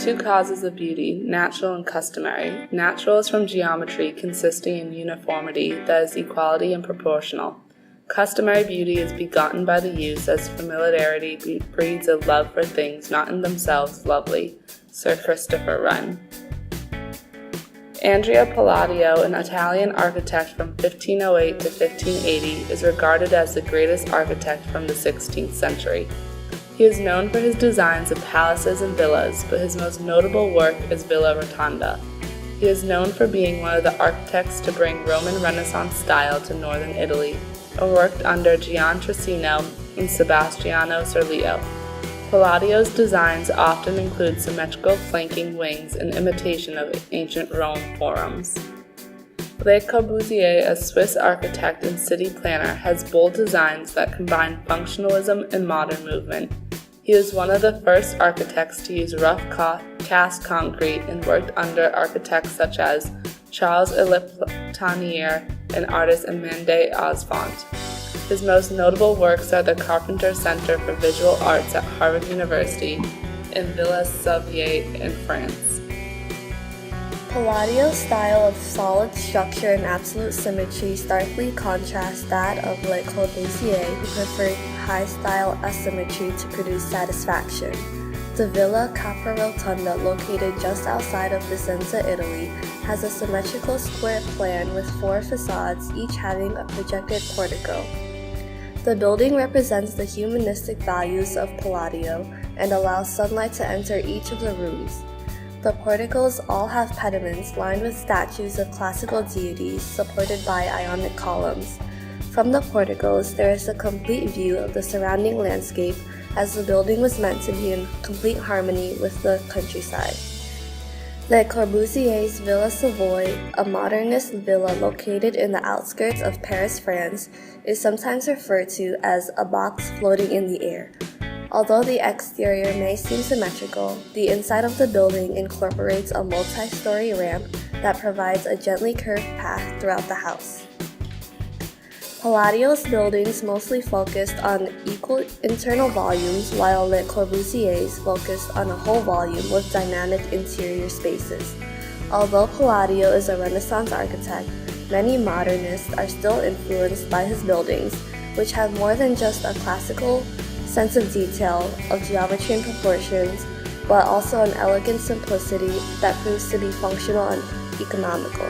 two causes of beauty, natural and customary. Natural is from geometry consisting in uniformity, that is, equality and proportional. Customary beauty is begotten by the use, as familiarity breeds a love for things not in themselves lovely. Sir Christopher Wren. Andrea Palladio, an Italian architect from 1508 to 1580, is regarded as the greatest architect from the 16th century. He is known for his designs of palaces and villas, but his most notable work is Villa Rotonda. He is known for being one of the architects to bring Roman Renaissance style to northern Italy, and worked under Gian Trissino and Sebastiano Serlio. Palladio's designs often include symmetrical flanking wings in imitation of ancient Rome forums. Le Corbusier, a Swiss architect and city planner, has bold designs that combine functionalism and modern movement. He was one of the first architects to use rough cast concrete and worked under architects such as Charles Lepeletier and artist Amandé Osfont. His most notable works are the Carpenter Center for Visual Arts at Harvard University and Villa Sauvier in France. Palladio's style of solid structure and absolute symmetry starkly contrasts that of Le Corbusier, who preferred high-style asymmetry to produce satisfaction. The Villa Caprarotonda, located just outside of Vicenza, Italy, has a symmetrical square plan with 4 facades, each having a projected portico. The building represents the humanistic values of Palladio and allows sunlight to enter each of the rooms. The porticos all have pediments lined with statues of classical deities supported by Ionic columns. From the porticos, there is a complete view of the surrounding landscape, as the building was meant to be in complete harmony with the countryside. Le Corbusier's Villa Savoy, a modernist villa located in the outskirts of Paris, France, is sometimes referred to as a box floating in the air. Although the exterior may seem symmetrical, the inside of the building incorporates a multi-story ramp that provides a gently curved path throughout the house. Palladio's buildings mostly focused on equal internal volumes, while Le Corbusier's focused on a whole volume with dynamic interior spaces. Although Palladio is a Renaissance architect, many modernists are still influenced by his buildings, which have more than just a classical sense of detail, of geometry and proportions, but also an elegant simplicity that proves to be functional and economical.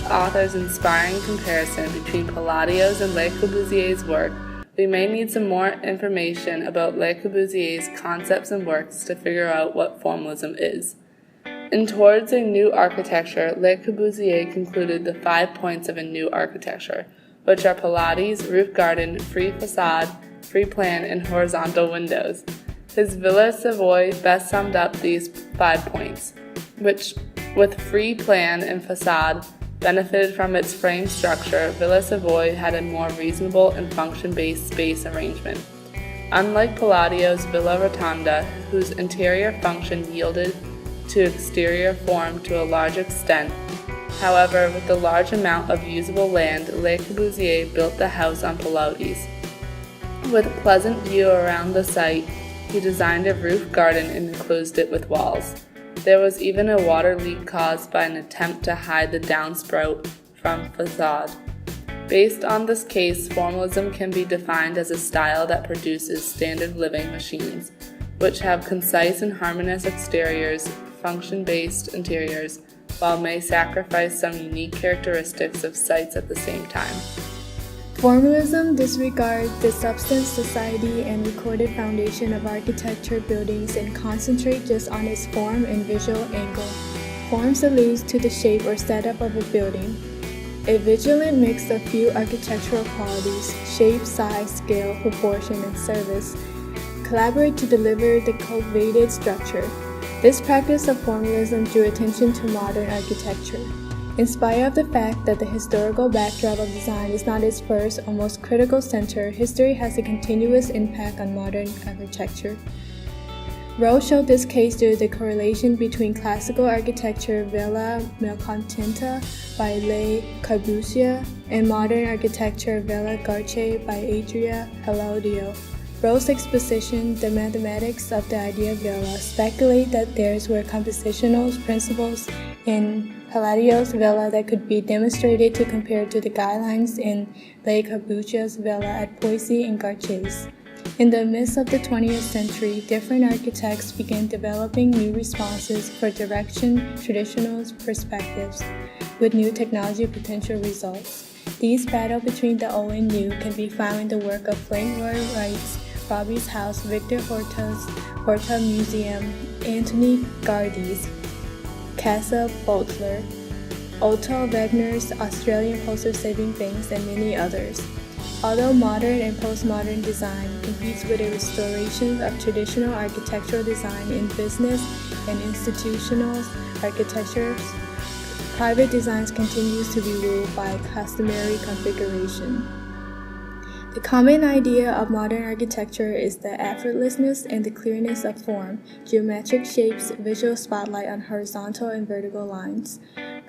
Author's inspiring comparison between Palladio's and Le Corbusier's work, we may need some more information about Le Corbusier's concepts and works to figure out what formalism is. In Towards a New Architecture, Le Corbusier concluded the 5 points of a new architecture, which are Palladio's roof garden, free facade, free plan, and horizontal windows. His Villa Savoy best summed up these 5 points, which, with free plan and facade, benefited from its frame structure. Villa Savoy had a more reasonable and function-based space arrangement. Unlike Palladio's Villa Rotonda, whose interior function yielded to exterior form to a large extent. However, with the large amount of usable land, Le Corbusier built the house on pilotis. With a pleasant view around the site, he designed a roof garden and enclosed it with walls. There was even a water leak caused by an attempt to hide the downspout from facade. Based on this case, formalism can be defined as a style that produces standard living machines, which have concise and harmonious exteriors, function-based interiors, while may sacrifice some unique characteristics of sites at the same time. Formalism disregards the substance, society, and recorded foundation of architecture buildings and concentrates just on its form and visual angle. Forms alludes to the shape or setup of a building. A vigilant mix of few architectural qualities, shape, size, scale, proportion, and service, collaborate to deliver the cultivated structure. This practice of formalism drew attention to modern architecture. In spite of the fact that the historical backdrop of design is not its first or most critical center, history has a continuous impact on modern architecture. Rowe showed this case through the correlation between classical architecture Villa Malcontenta by Le Corbusier and modern architecture Villa Garce by Andrea Palladio. Rowe's exposition, The Mathematics of the Idea Villa, speculate that there were compositional principles in Palladio's villa that could be demonstrated to compare to the guidelines in Le Corbusier's villa at Poissy and Garches. In the midst of the 20th century, different architects began developing new responses for direction traditional perspectives with new technology potential results. These battle between the old and new can be found in the work of Frank Lloyd Wright's Robbie's House, Victor Horta Museum, Anthony Gardy's Casa Butler, Otto Wagner's Australian Poster Saving Things, and many others. Although modern and postmodern design competes with a restoration of traditional architectural design in business and institutional architectures, private design continues to be ruled by customary configuration. The common idea of modern architecture is the effortlessness and the clearness of form, geometric shapes, visual spotlight on horizontal and vertical lines.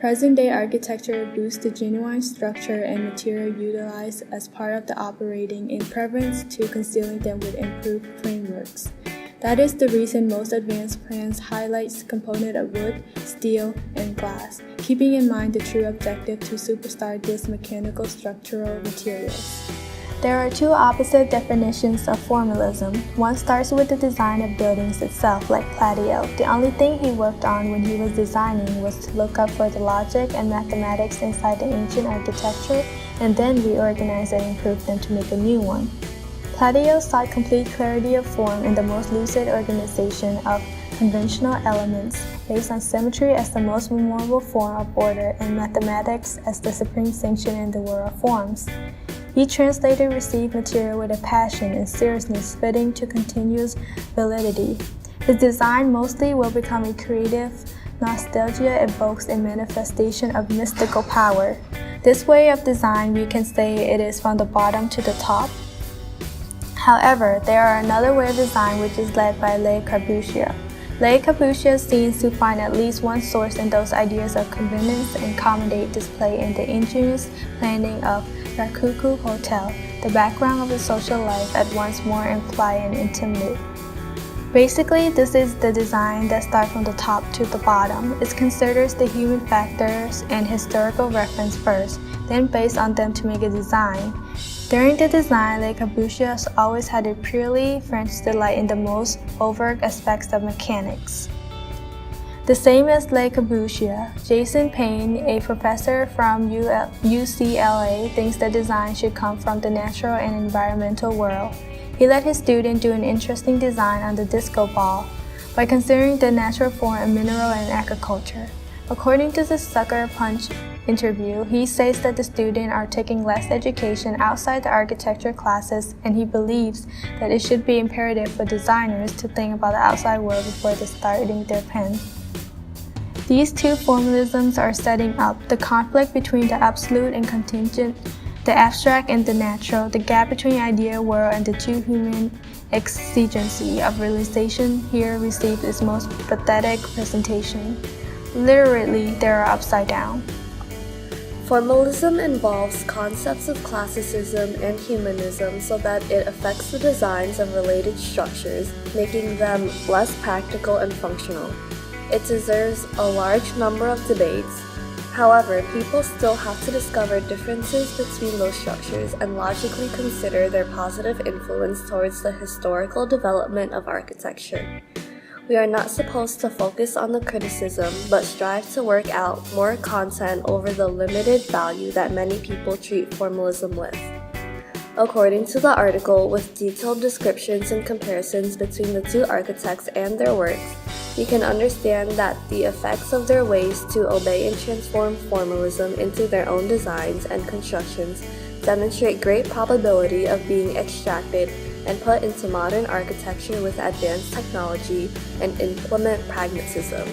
Present-day architecture boosts the genuine structure and material utilized as part of the operating in preference to concealing them with improved frameworks. That is the reason most advanced plans highlight the component of wood, steel, and glass, keeping in mind the true objective to superstar these mechanical structural materials. There are two opposite definitions of formalism. One starts with the design of buildings itself, like Palladio. The only thing he worked on when he was designing was to look up for the logic and mathematics inside the ancient architecture and then reorganize and improve them to make a new one. Palladio sought complete clarity of form and the most lucid organization of conventional elements, based on symmetry as the most memorable form of order and mathematics as the supreme sanction in the world of forms. He translated received material with a passion and seriousness fitting to continuous validity. His design mostly will become a creative nostalgia evokes a manifestation of mystical power. This way of design, we can say it is from the bottom to the top. However, there are another way of design which is led by Le Corbusier. Le Corbusier seems to find at least one source in those ideas of convenience and accommodate display in the ingenious planning of Rakuku Hotel, the background of the social life at once more implied and intimate. Basically, this is the design that starts from the top to the bottom. It considers the human factors and historical reference first, then based on them to make a design. During the design, Le Corbusier has always had a purely French delight in the most overt aspects of mechanics. The same as Le Corbusier, Jason Payne, a professor from UCLA, thinks that design should come from the natural and environmental world. He let his student do an interesting design on the disco ball by considering the natural form of mineral and agriculture. According to the Sucker Punch interview, he says that the students are taking less education outside the architecture classes, and he believes that it should be imperative for designers to think about the outside world before they starting their pen. These two formalisms are setting up the conflict between the absolute and contingent, the abstract and the natural, the gap between ideal world and the true human exigency of realization here receives its most pathetic presentation. Literally, they are upside down. Formalism involves concepts of classicism and humanism so that it affects the designs of related structures, making them less practical and functional. It deserves a large number of debates. However, people still have to discover differences between those structures and logically consider their positive influence towards the historical development of architecture. We are not supposed to focus on the criticism, but strive to work out more content over the limited value that many people treat formalism with. According to the article, with detailed descriptions and comparisons between the two architects and their works, we can understand that the effects of their ways to obey and transform formalism into their own designs and constructions demonstrate great probability of being extracted and put into modern architecture with advanced technology and implement pragmatism.